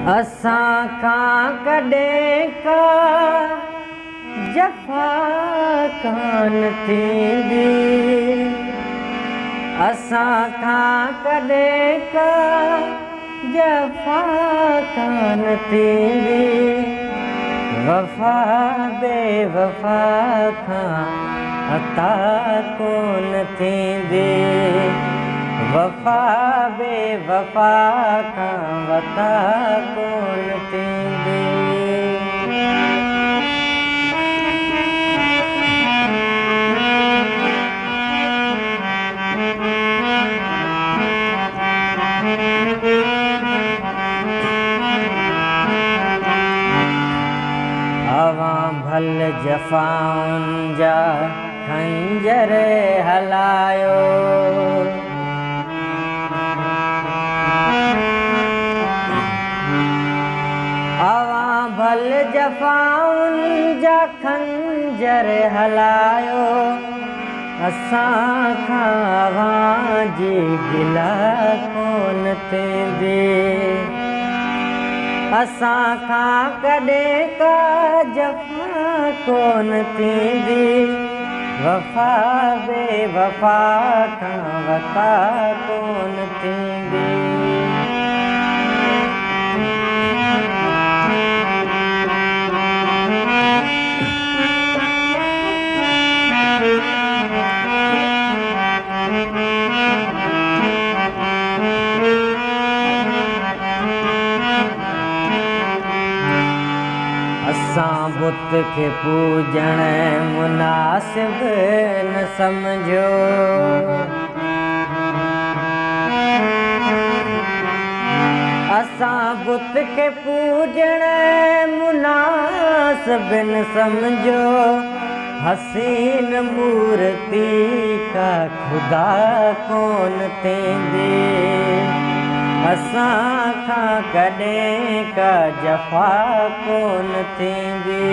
असां खां कॾहिं का जफ़ा कान थींदी, असां खां कॾहिं का जफ़ा कान थींदी। वफ़ा बेवफ़ा खां अता कोन थींदी, वफ़ा बेवफ़ा खां अता कोन थींदी। अवां भल जफ़ाउनि जा खंजर हलायो, अवां भल जफ़ाउनि जा खंजर हलायो। असां खां अवां जी गिला कोन थींदी, असां खां कॾहिं का जफ़ा कोन थींदी। वफ़ा बेवफ़ा खां अता कोन थींदी। असां बुत खे पूजण मुनासिब न समझो, असां बुत खे पूजण मुनासिब न समझो। हसीन मूर्ति का खुदा कोन थींदी, असां खां कॾहिं का जफ़ा कोन थींदी।